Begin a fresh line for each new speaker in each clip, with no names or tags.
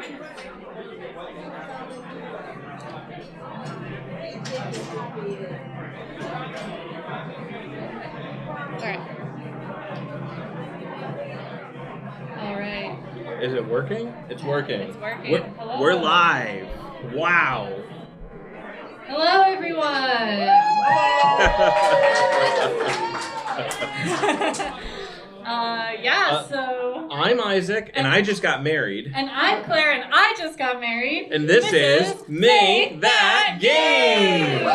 All right.
Is it working? It's working.
It's working.
We're live. Wow.
Hello, everyone. So
I'm Isaac, and I just got married.
And I'm Claire, and I just got married.
And this is Make That Game!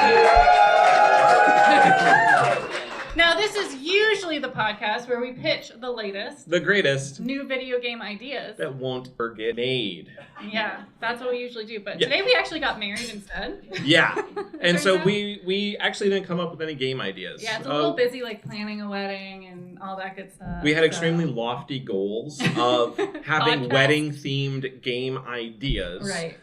Now, this is usually the podcast where we pitch the latest,
the greatest
new video game ideas
that won't ever get made.
Yeah, that's what we usually do. But today we actually got married instead.
Yeah, and so we actually didn't come up with any game ideas.
Yeah, it's a little busy, like planning a wedding and all that good stuff.
We had extremely lofty goals of having wedding-themed game ideas.
Right.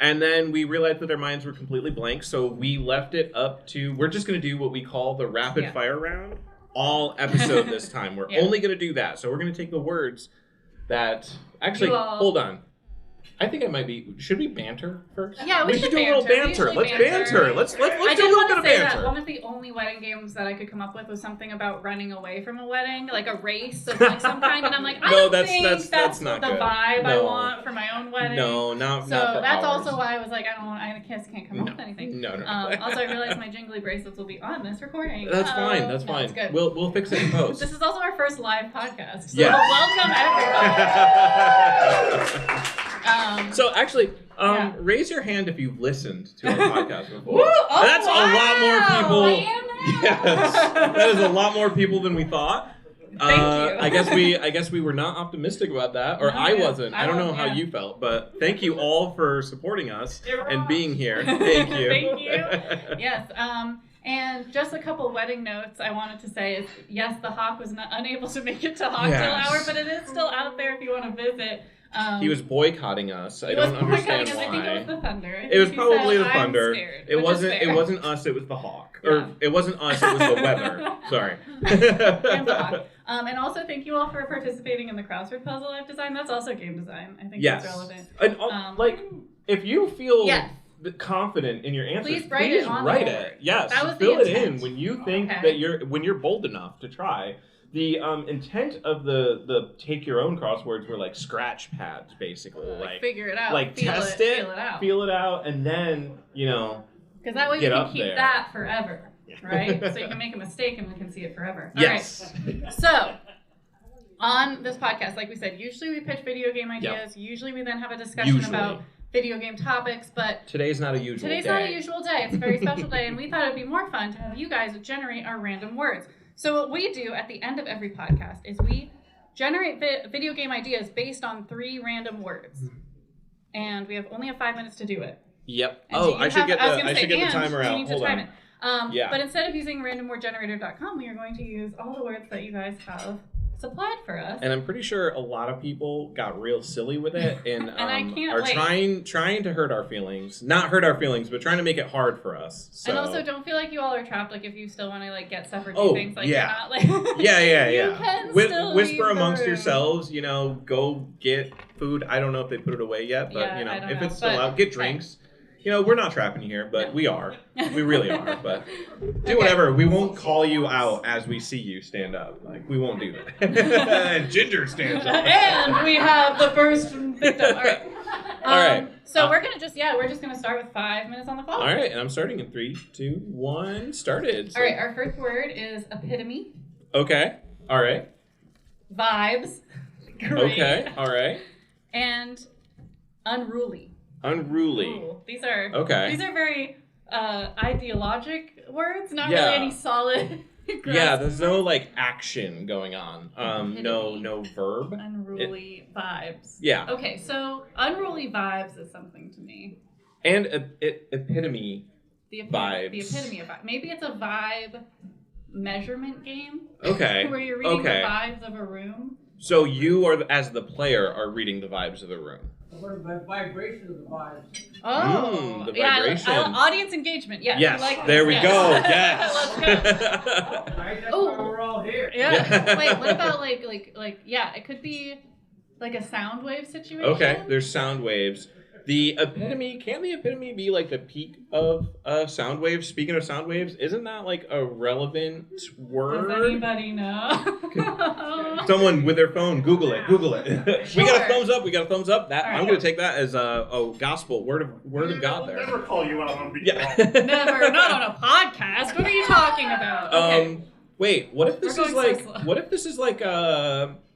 And then we realized that our minds were completely blank, so we left it up to, we're just going to do what we call the rapid fire round all episode this time. We're only going to do that. So we're going to take the words that, actually, hold on. I think it might be, should we banter first?
Yeah, we should
do a little banter. Let's banter. Let's do a little bit of banter.
One of the only wedding games that I could come up with was something about running away from a wedding, like a race of like some kind. And I'm like, I don't think that's not the vibe I want for my own wedding.
No, not
so
for
that's
ours.
Also why I was like, I can't come up with anything.
No.
Also, I realized my jingly bracelets will be on this recording.
That's fine. That's fine.
That's good.
We'll fix it in post.
This is also our first live podcast. So
yes.
Welcome everybody.
So actually, raise your hand if you've listened to our podcast before.
Woo! Oh,
that's a lot more people.
I am now.
Yes, that is a lot more people than we thought.
Thank you.
I guess we were not optimistic about that, or I wasn't. I don't know how you felt, but thank you all for supporting us and being here. Thank you.
Thank you. Yes. And just a couple wedding notes I wanted to say is, yes, the Hawk was unable to make it to Hawktail Hour, but it is still out there if you want to visit.
He was boycotting us. I don't understand why.
I think it was the thunder.
It was probably the thunder.
Scared,
it wasn't us. It was the Hawk. Or it wasn't us. It was the weather. Sorry.
And the Hawk. And also thank you all for participating in the crossword puzzle I've designed. That's also game design. I think that's relevant.
And, if you feel confident in your answers, please write it. Yes, fill it in when you think that when you're bold enough to try. The intent of the take your own crosswords were like scratch pads, basically. Like
figure it out.
Like test it, feel it out, and then,
because that way you can keep that forever, right? So you can make a mistake and we can see it forever.
Yes.
All right. So, on this podcast, like we said, usually we pitch video game ideas. Yep. Usually we then have a discussion about video game topics, but
today's not a usual day.
Today's not a usual day. It's a very special day, and we thought it'd be more fun to have you guys generate our random words. So what we do at the end of every podcast is we generate video game ideas based on 3 random words. And we only have 5 minutes to do it.
Yep. I should get the timer out. Hold on.
But instead of using randomwordgenerator.com, we are going to use all the words that you guys have supplied for us.
And I'm pretty sure a lot of people got real silly with it and,
and
are trying to hurt our feelings. Not hurt our feelings, but trying to make it hard for us. So.
And also, don't feel like you all are trapped. Like, if you still want to get stuff or do things, you're not
yeah.
You can still
whisper amongst yourselves. Go get food. I don't know if they put it away yet, but if it's still out, get drinks. We're not trapping you here, but we are. We really are. But do whatever. We won't call you out as we see you stand up. We won't do that. And Ginger stands up.
And we have the first victim. All right.
All right.
So we're going to we're just going to start with 5 minutes on the clock.
All right. And I'm starting in 3, 2, 1. Started.
So. All right. Our first word is epitome.
Okay. All right.
Vibes. Great.
Okay. All right.
And unruly.
Unruly.
Ooh, these are very ideologic words, not really any solid
there's no action going on. No verb.
Unruly vibes.
Yeah.
Okay, so unruly vibes is something to me.
And epitome vibes.
The epitome of vibe. Maybe it's a vibe measurement game.
Okay.
Where you're reading the vibes of a room.
So you as the player are reading the vibes of the room.
What about vibration of the vibes?
Oh,
the vibration.
Audience engagement. Yes.
Yes. There we go. Yes.
Let's go.
Right, that's why we're all here.
Yeah. Wait. What about it could be like a sound wave situation.
Okay, there's sound waves. The epitome, can the epitome be like the peak of sound waves? Speaking of sound waves, isn't that like a relevant word?
Does anybody know?
Someone with their phone, Google it.
Sure.
We got a thumbs up. That
right.
I'm going to take that as a gospel word of God there.
We'll never call you out on being
Yeah.
wrong.
Never, not on a podcast. What are you talking about? Okay.
Wait, what if this
We're
is
going
like
so slow.
what if this is like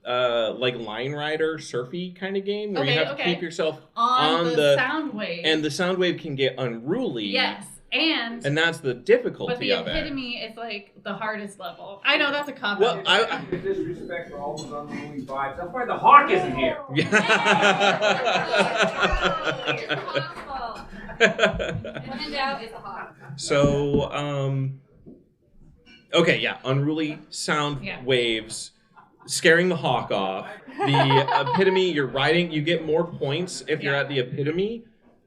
Line Rider surfy kind of game where you have to keep yourself on the
sound wave.
and the sound wave can get unruly.
Yes.
And that's the difficulty of it.
But the epitome is like the hardest level. I know that's a cop.
Well,
Disrespect for all those unruly vibes. That's why the hawk isn't here.
When in doubt, it's a hawk.
So, okay, yeah, unruly sound waves, scaring the hawk off. The epitome, you get more points if you're at the epitome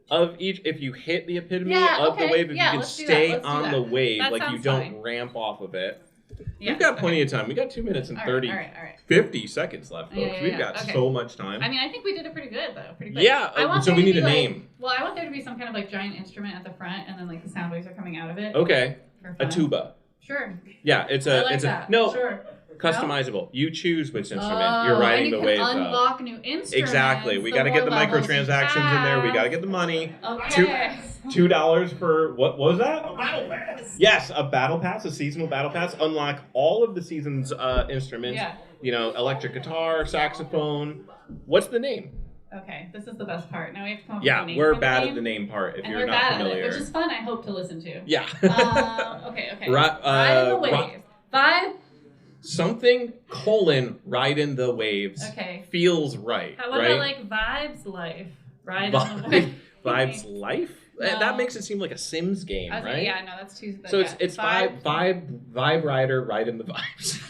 of each. If you hit the epitome of the wave, if you can stay on the wave,
that
like you don't ramp off of it.
Yeah,
We've got plenty of time. We got 2 minutes and 50 seconds left, folks. We've got so much time.
I mean, I think we did it pretty good, though. Pretty quick.
Yeah, so we need a name.
Well, I want there to be some kind of like giant instrument at the front, and then like the sound waves are coming out of it.
Okay, a tuba.
Sure.
Yeah, it's
Sure.
customizable. You choose which instrument you're riding the waves of.
Unlock new instruments.
Exactly. We got to get the microtransactions in there. We got to get the money.
Okay.
$2 for what was that?
A battle pass.
Yes, a battle pass, a seasonal battle pass. Unlock all of the season's instruments.
Yeah.
You know, electric guitar, saxophone. What's the name?
Okay, this is the best part. Now we have to come up with
Yeah,
a name.
we're
for
bad
the
at the name part if
and
you're
we're
not
bad
familiar.
at it, which is fun. I hope to listen to.
Yeah.
Okay. Ride in the waves. Vibe.
Something ride in the waves.
Okay.
Feels right.
What
right?
about like vibes life? Ride in the waves.
Vibes life?
No.
That makes it seem like a Sims game, right?
Yeah, no, that's too.
So it's vibe rider, ride in the vibes.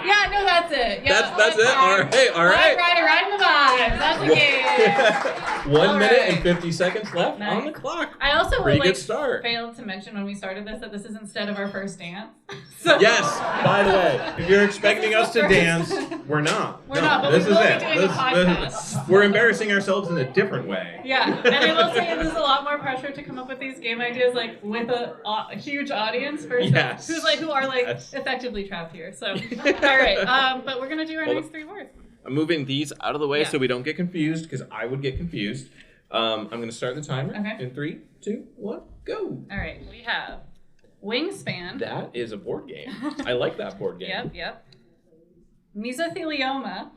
Yeah, no, that's it. Yeah,
that's it. All right.
Vibe rider, ride in the vibes. That's the game.
1 minute and 50 seconds left on the clock.
I also
Pretty good start.
failed to mention when we started this that this is instead of our first dance. So
Yes. By the way, if you're expecting us to dance, we're not.
We're not, but
this
we
is
will be
it.
doing a podcast.
We're embarrassing ourselves in a different way.
Yeah, and I will say there's a lot more pressure to come up with these game ideas like with a huge audience versus who are effectively trapped here. So, all right, but we're gonna do our next 3 words.
I'm moving these out of the way so we don't get confused because I would get confused. I'm gonna start the timer in 3, 2, 1, go.
All right, we have wingspan.
That is a board game. I like that board game.
Yep. Mesothelioma.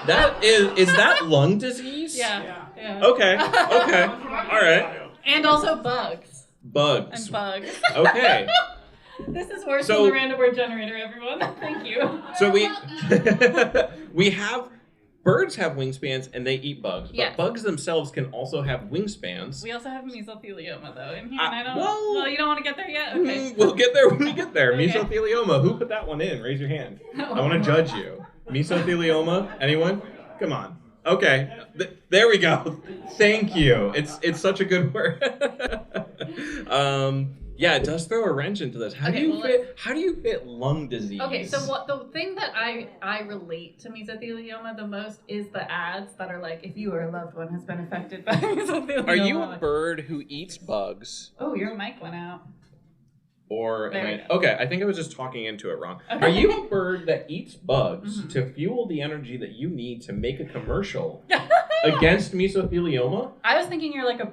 That is that lung disease?
Yeah.
Okay. All right.
And also bugs.
Bugs.
And bugs.
Okay.
This is worse than the random word generator, everyone. Thank you.
So we have birds have wingspans and they eat bugs, but bugs themselves can also have wingspans.
We also have mesothelioma though in here. And I don't.
Well,
you don't want to get there yet. Okay.
We'll get there when we get there.
Okay.
Mesothelioma. Who put that one in? Raise your hand. I want to judge you. Mesothelioma. Anyone? Come on. Okay. There we go. Thank you. It's such a good word. Yeah, it does throw a wrench into this. How do you fit lung disease?
Okay, so the thing that I relate to mesothelioma the most is the ads that are like, if you or a loved one has been affected by mesothelioma.
Are you a bird who eats bugs?
Oh, your mic went out.
Or okay, I think I was just talking into it wrong. Okay. Are you a bird that eats bugs to fuel the energy that you need to make a commercial against mesothelioma?
I was thinking you're like a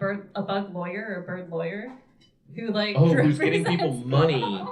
bug lawyer or a bird lawyer.
Who's getting people money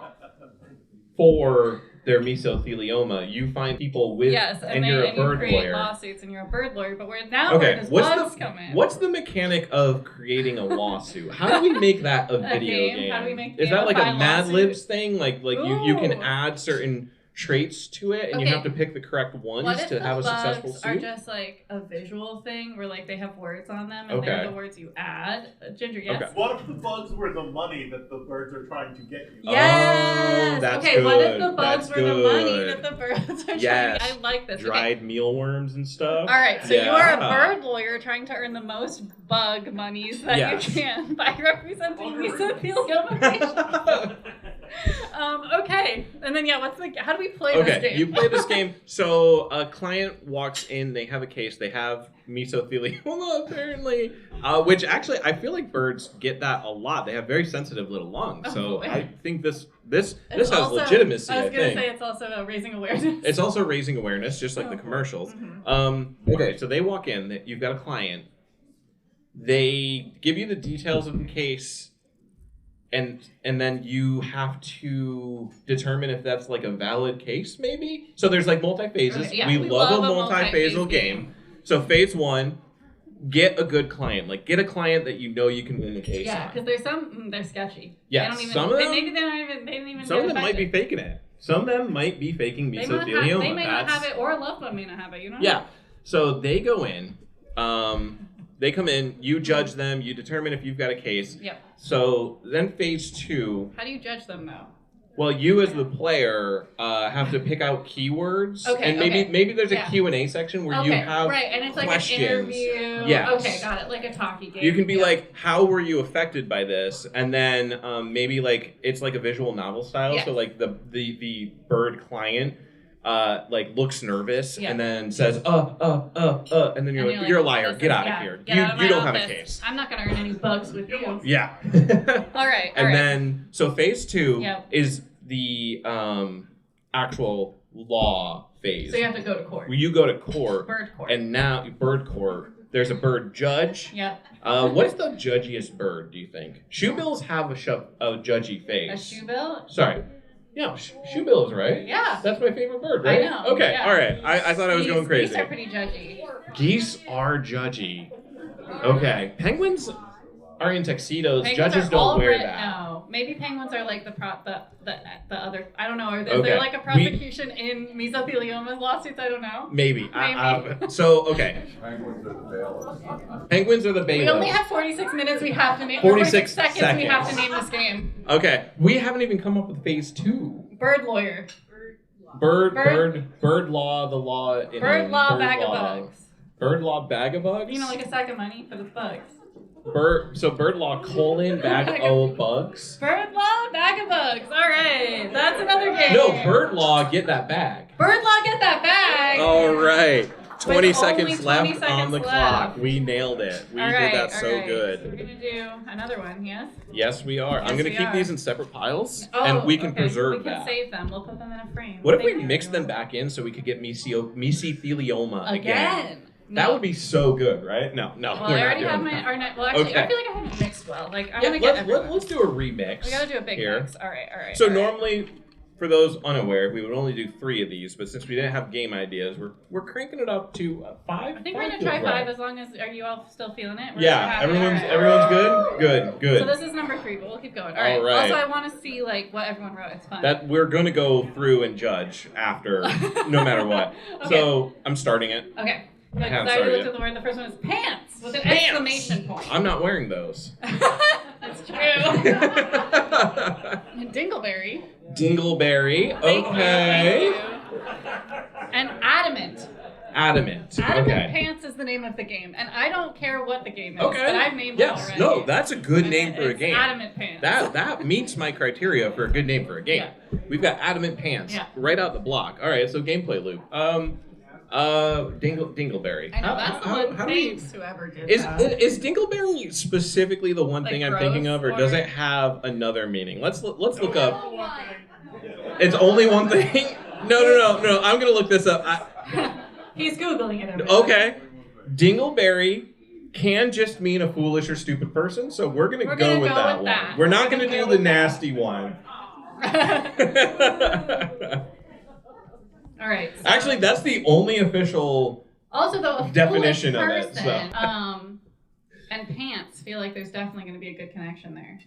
for their mesothelioma? You find people with, and you're a bird
you create
lawyer.
Lawsuits, and you're a bird lawyer. But where does bugs come in?
What's the mechanic of creating a lawsuit? How do we make that a video game?
How do we make
Is that like a Mad Libs thing? Like you can add certain traits to it, and you have to pick the correct ones to have a successful suit?
Are just like a visual thing where like they have words on them and they're the words you add. Ginger, yes.
Okay. What if the bugs were the money that the birds are trying to get you?
Yes.
Oh, that's
okay.
good.
What if the bugs were the money that the birds are trying?
Yes.
I like this.
Dried mealworms and stuff.
All right. So you are a bird lawyer trying to earn the most bug monies that you can by representing mesothelioma patients. Okay. And then how do we play this game?
Okay, you play this game. So a client walks in, they have a case, they have mesothelioma apparently, which actually I feel like birds get that a lot. They have very sensitive little lungs. So I think this has
also,
legitimacy.
I was going to say it's also raising awareness.
It's also raising awareness, just like the commercials. Okay, so they walk in, you've got a client. They give you the details of the case, and then you have to determine if that's like a valid case, maybe? So there's like multi-phases.
Okay, yeah,
we love a
multi-phase
multi-phasal game. So phase 1, get a good client. Like, get a client that you know you can win the case on.
Yeah, because there's some, they're sketchy.
Yeah,
some of them, maybe they didn't even
some of them might be faking it. Some of them might be faking mesothelioma.
They may not have it, or a loved one may not have it. You don't know.
Yeah. So they go in. They come in, you judge them, you determine if you've got a case.
Yep.
So then phase 2.
How do you judge them though?
Well, you as the player have to pick out keywords. Okay. And maybe there's a Q&A section where you have
right, and it's like
questions.
an interview.
Yes.
Okay, got it. Like a talkie game.
You can be like, how were you affected by this? And then maybe like it's like a visual novel style.
Yes.
So like the bird client like looks nervous and then says and then you're like, you're a liar, get out of here. You don't have a case.
I'm not gonna earn any bugs with you.
Yeah.
All right.
And then so phase 2
Yep.
is the actual law phase.
So you have to go to court.
Where you go to court.
Bird court.
And now bird court. There's a bird judge.
Yep.
What's the judgiest bird, do you think? Shoebills have a judgy face.
A shoebill?
Sorry. Yeah, shoebills, right?
Yeah.
That's my favorite bird, right?
I know.
Okay,
yeah.
all right. I thought I was going crazy.
Geese are pretty judgy.
Geese are judgy. Okay. Penguins are in tuxedos.
Penguins
Judges
are
don't wear
red,
that.
No. Maybe penguins are like the other, I don't know. Is
Okay.
there like a prosecution in mesothelioma lawsuits? I don't know.
Maybe.
Maybe.
So, okay. Penguins are the bailiffs.
We only have 46 minutes. We have to name
46
seconds. We have to name this game.
Okay. We haven't even come up with phase 2.
Bird lawyer.
Bird law, the law in
Bird law, bag of
law.
bugs.
Bird law, bag of bugs?
You know, like a sack of money for the bugs.
Bird law, bag of bugs?
Bird law, bag of bugs. All right. That's another game.
No, bird law, get that bag.
Bird law, get that bag.
All right. 20 seconds
20
left
seconds
on the
left.
clock. We nailed it. We did that so good.
We're going to do another one, yes?
Yes, we are.
Yes,
I'm going to
we
keep
are.
these in separate piles,
Oh,
and we can
okay.
preserve
We
that.
can save them. We'll put them in a frame.
What if we
Thank you.
mixed them back in so we could get mesothelioma
Again?
That would be so good, right? No,
Well,
we're
I
not
already
doing
have
that.
my. Well, actually,
Okay.
I feel like I haven't mixed well. Like, I'm
Yeah,
going to get everyone.
let's do a remix.
We got to do a big
here.
mix. All right.
So
all right.
normally, for those unaware, we would only do 3 of these, but since we didn't have game ideas, we're cranking it up to 5.
I think we're going to try 5 as long as, are you all still feeling it? We're
Yeah,
happy?
everyone's
All right.
good? Good.
So this is number 3, but we'll keep going. All right.
All right.
Also, I want to see like what everyone wrote. It's fun.
That we're gonna go through and judge after, no matter what.
Okay.
So I'm starting it.
Okay.
I
Good,
have
'cause I already
started
looked
it.
at the word. The first one is pants with an
Pants!
exclamation point.
I'm not wearing those.
That's true. Dingleberry.
Dingleberry.
Thank
Okay.
you. And adamant.
Adamant.
Adamant
Okay.
Pants is the name of the game, and I don't care what the game is,
Okay.
but I've named it already.
No, that's a good name for a
It's
game.
Adamant Pants.
That meets my criteria for a good name for a game.
Yeah.
We've got Adamant Pants
Yeah.
right out the block. All right, so gameplay loop. Dingleberry.
I know, that's the one.
how do you-
Thanks, whoever did
Is
that.
Dingleberry specifically the one
Like
thing I'm
gross,
thinking of, or
or-
does it have another meaning? Let's look up. It's only one thing. No. I'm gonna look this up.
He's Googling it. everybody.
Okay, Dingleberry can just mean a foolish or stupid person, so we're gonna go with that one. We're not gonna do the nasty one.
All right. So
Actually, that's the only official.
also though a
definition
foolish
of it,
person,
so.
And pants feel like there's definitely going to be a good connection there.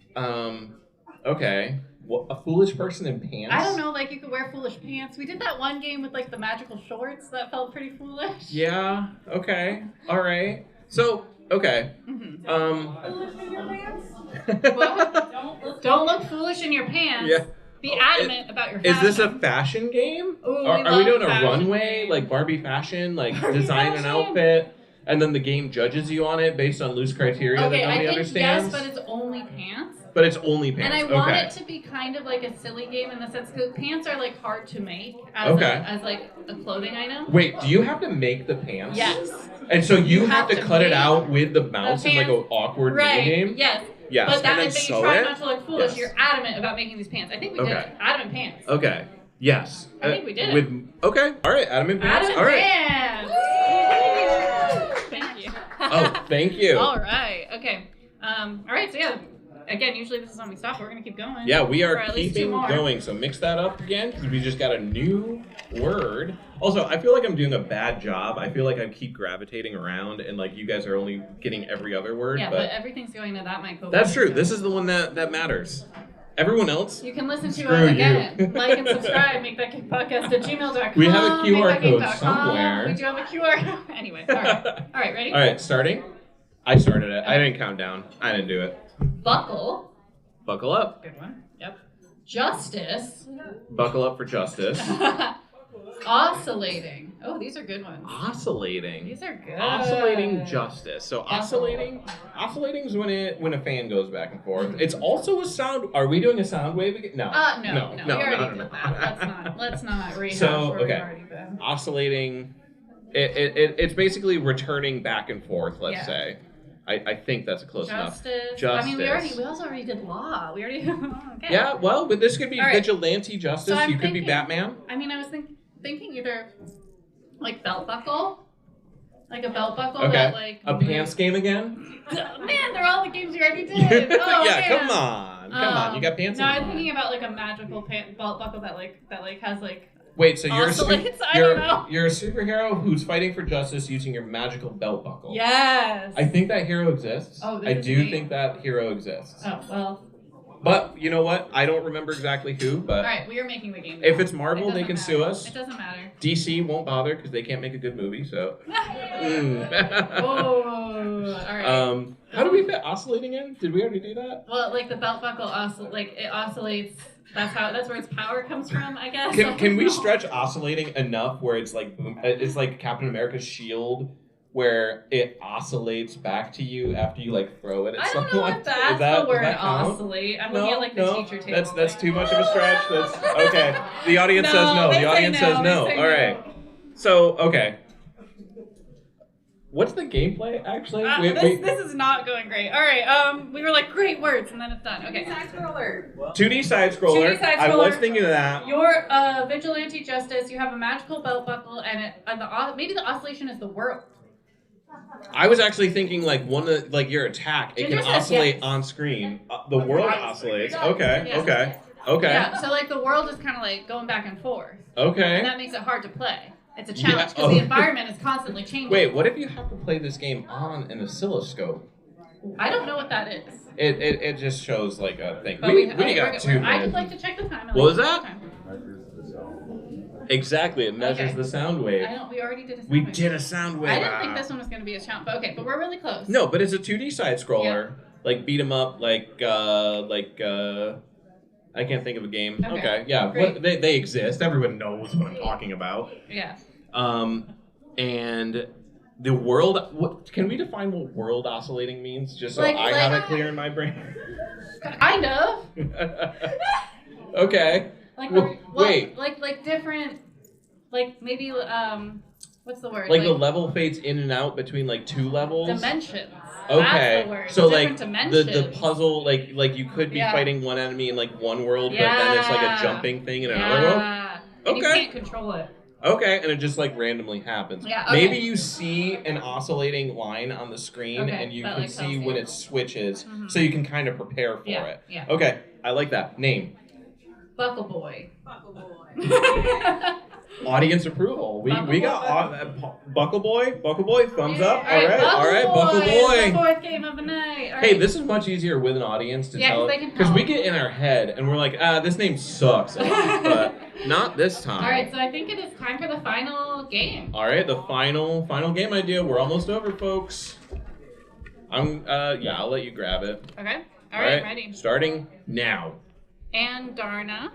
Okay. Well, a foolish person in pants?
I don't know, like you could wear foolish pants. We did that one game with like the magical shorts that felt pretty foolish.
Yeah. Okay. All right. So, okay.
Mm-hmm.
What?
Don't look foolish in your pants.
Yeah.
Be adamant about your fashion.
Is this a fashion game?
Ooh,
Are we
love
doing a
fashion
runway,
games.
like Barbie fashion, like
Barbie
design an
fashion.
outfit, and then the game judges you on it based on loose criteria that nobody understands?
Yes, but it's only pants.
But it's only pants.
And I want it to be kind of like a silly game in the sense because pants are like hard to make as like a clothing item.
Wait, do you have to make the pants?
Yes.
And so you have to cut it out with the mouse in like an awkward
mini
game?
Yes.
Yes.
But that
and
you try not to look foolish. You're adamant about making these pants. I think we did adamant pants.
Okay. Yes.
I think we did it.
Okay. All right. Adamant pants. All right.
Pants. Thank you.
Oh, thank you.
All right. Okay. All right. So yeah. Again, usually this is when we stop, but we're going to keep going.
Yeah, we are keeping going. So mix that up again because we just got a new word. Also, I feel like I'm doing a bad job. I feel like I keep gravitating around and like you guys are only getting every other word.
Yeah, but everything's going to that microphone.
That's true. This is the one that matters. Everyone else?
You can listen to it again. Like and subscribe. Make that podcast at gmail.com.
We have a QR code somewhere.
We do have a QR. Anyway, all right. All right, ready?
All right, starting. I started it. I didn't count down. I didn't do it.
Buckle.
Buckle up.
Good one. Yep. Justice.
Buckle up for justice.
Oscillating. Oh, these are good ones.
Oscillating.
These are good.
Oscillating justice. So oscillating is when a fan goes back and forth. It's also a sound. Are we doing a sound wave again? No.
No. We already did that. Let's not rehash
so,
where we've already been.
Oscillating. It's basically returning back and forth. Let's say. I think that's close enough. Justice.
I mean, we also already did law. We already. Okay.
Yeah. Well, but this could be vigilante justice. So you could be Batman.
I mean, I was thinking either like belt buckle, like a belt buckle that like
a pants game again.
Man, they're all the games you already did. Oh,
yeah,
man.
come on, you got pants.
No, I'm thinking about like a magical belt buckle that has like.
Wait, so you're a
superhero
who's fighting for justice using your magical belt buckle.
Yes.
I think that hero exists.
Oh,
I do think that hero exists.
Oh well.
But you know what? I don't remember exactly who. But
all right, we are making the game.
If it's Marvel, they can sue us.
It doesn't matter.
DC won't bother because they can't make a good movie. So.
Oh, all right.
How do we fit oscillating in? Did we already do that?
Well, like the belt buckle it oscillates. That's where its power comes from, I guess.
Can we stretch oscillating enough where it's like Captain America's shield, where it oscillates back to you after you like throw it at someone?
I don't know if that's the word oscillate. I'm looking at like the teacher table.
That's too much of a stretch. That's okay. The audience says no. The audience says no. All right. So okay. What's the gameplay, actually?
This is not going great. All right, we were like, great words, and then it's done. Okay.
2D side scroller.
2D side scroller. I was thinking of that.
You're vigilante justice. You have a magical belt buckle, and maybe the oscillation is the world.
I was actually thinking like your attack. It can oscillate on screen. The world oscillates. Okay.
Yeah. So like the world is kind of like going back and forth.
Okay.
And that makes it hard to play. It's a challenge because the environment is constantly changing.
Wait, what if you have to play this game on an oscilloscope?
I don't know what that is.
It just shows like a thing.
But
we got 2 minutes.
I would like to check the time.
What was that? Exactly, it measures the sound wave.
We already did a sound wave.
We did a sound wave.
I didn't think this one was going to be a challenge, but we're really close.
No, but it's a 2D side scroller. Yeah. Like beat 'em up, I can't think of a game. Okay, yeah, they exist. Everyone knows what I'm talking about.
Yeah.
And the world. Can we define what world oscillating means? Just so I have it clear in my brain.
Kind of.
Okay.
Like different. Like maybe what's the word?
Like the level fades in and out between like 2 levels.
Dimensions.
Okay.
That's the word.
So like the puzzle, like you could be fighting one enemy in like one world, but then it's like a jumping thing in another world.
Okay. You can't control it.
Okay, and it just like randomly happens.
Yeah. Okay.
Maybe you see an oscillating line on the screen, and you can see when it switches, so you can kind of prepare for it.
Yeah.
Okay, I like that name.
Buckle Boy.
Audience approval. We got Buckle Boy, thumbs up. All right, Buckle Boy.
The 4th game of the night.
Hey, this is much easier with an audience to tell because we get in our head and we're like, this name sucks, but not this time.
All right, so I think it is time for the final game.
All right, the final game idea. We're almost over, folks. I'll let you grab it.
Okay. All right, ready.
Starting now.
Andarna.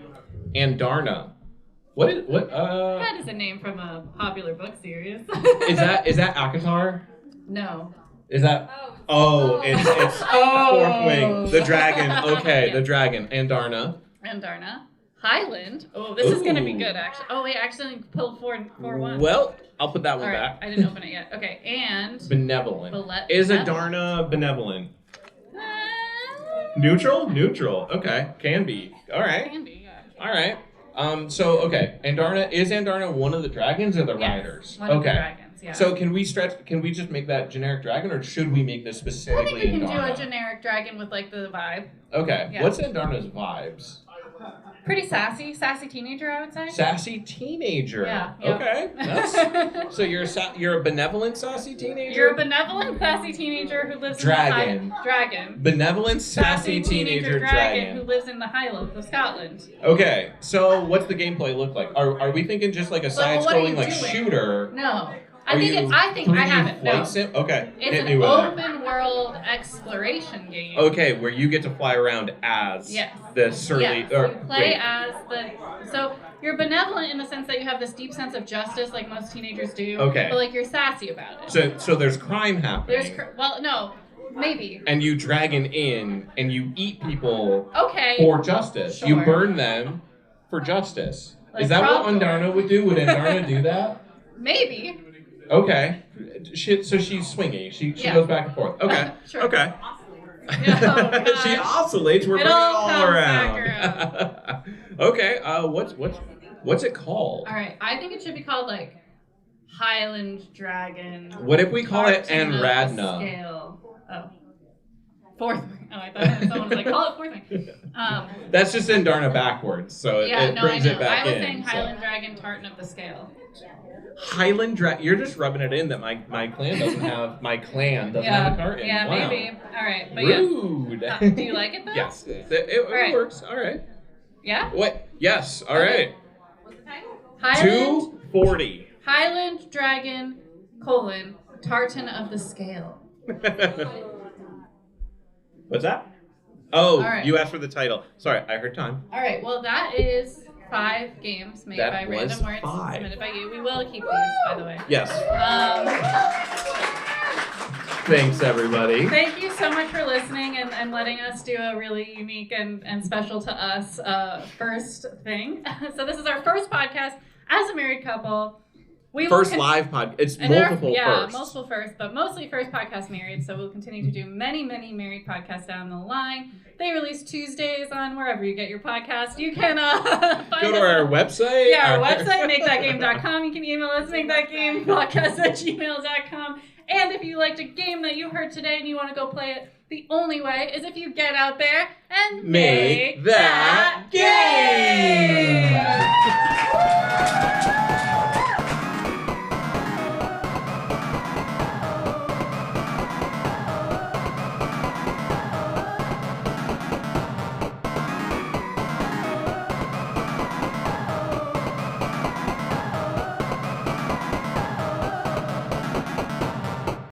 What?
That is a name from a popular book series.
Is that Akatar?
No.
Is that? Oh, it's fourth wing. The dragon. Okay, the dragon. Andarna.
Highland. Oh, this is going to be good, actually. Oh, wait, I accidentally pulled 4-1.
Well, I'll put that one back.
I didn't open it yet. Okay, and...
Benevolent. Is Andarna benevolent? Neutral? Neutral. Okay, can be. All right.
Can be, yeah.
All right. So, okay, is Andarna one of the dragons or the riders?
One of the dragons, yeah.
So can we just make that generic dragon, or should we make this specifically Andarna?
I think we can do a generic dragon with, like, the vibe.
Okay.
Yeah.
What's Andarna's vibes?
Pretty sassy teenager, I would say.
Sassy teenager.
Yeah.
Okay. So you're a benevolent sassy teenager.
You're a benevolent sassy teenager who lives in the dragon.
Benevolent sassy teenager dragon
who lives in the Highlands of Scotland.
Okay. So what's the gameplay look like? Are we thinking just like a side-scrolling like shooter?
No. I think I have it. No.
Okay.
It's an open world exploration game.
Okay, where you get to fly around as the surly.
Yes. You play as so you're benevolent in the sense that you have this deep sense of justice, like most teenagers do.
Okay.
But like you're sassy about it.
So there's crime happening.
No, maybe.
And you dragon in and you eat people.
Okay.
For justice.
Sure.
You burn them for justice.
Like
Is that what Andarna would do? Would Andarna do that?
Maybe.
Okay. So she's swingy. She goes back and forth. Okay.
Sure.
Okay.
Oh,
she oscillates. We're bringing it all around. Okay. What's it called?
All right. I think it should be called like Highland Dragon.
What if we call it Anradna?
Scale. Oh. Fourth wing. Oh, I thought someone was like, call it fourth wing.
That's just Andarna backwards, so it brings it back in.
I was saying Highland Dragon Tartan of the Scale.
Highland Dragon. You're just rubbing it in that my clan doesn't have have a tartan.
Yeah,
wow.
maybe. All right, but
rude.
Yes. Do you like it though?
Yes, it works. All right.
Yeah.
What? Yes. All right.
What's the title? Highland
240.
Highland Dragon Tartan of the Scale.
What's that? Oh,
right.
You asked for the title. Sorry, I heard time.
All right. Well, that is 5 games made by Random Words submitted by you. We will keep these, by the way.
Yes. Thanks, everybody.
Thank you so much for listening and letting us do a really unique and special to us first thing. So this is our first podcast as a married couple.
First live podcast. It's multiple firsts.
Yeah, multiple firsts, but mostly first podcast married. So we'll continue to do many, many married podcasts down the line. They release Tuesdays on wherever you get your podcast. You can find
go to our website.
Yeah, our website, makethatgame.com. You can email us, makethatgamepodcast@gmail.com. And if you liked a game that you heard today and you want to go play it, the only way is if you get out there and
make that game.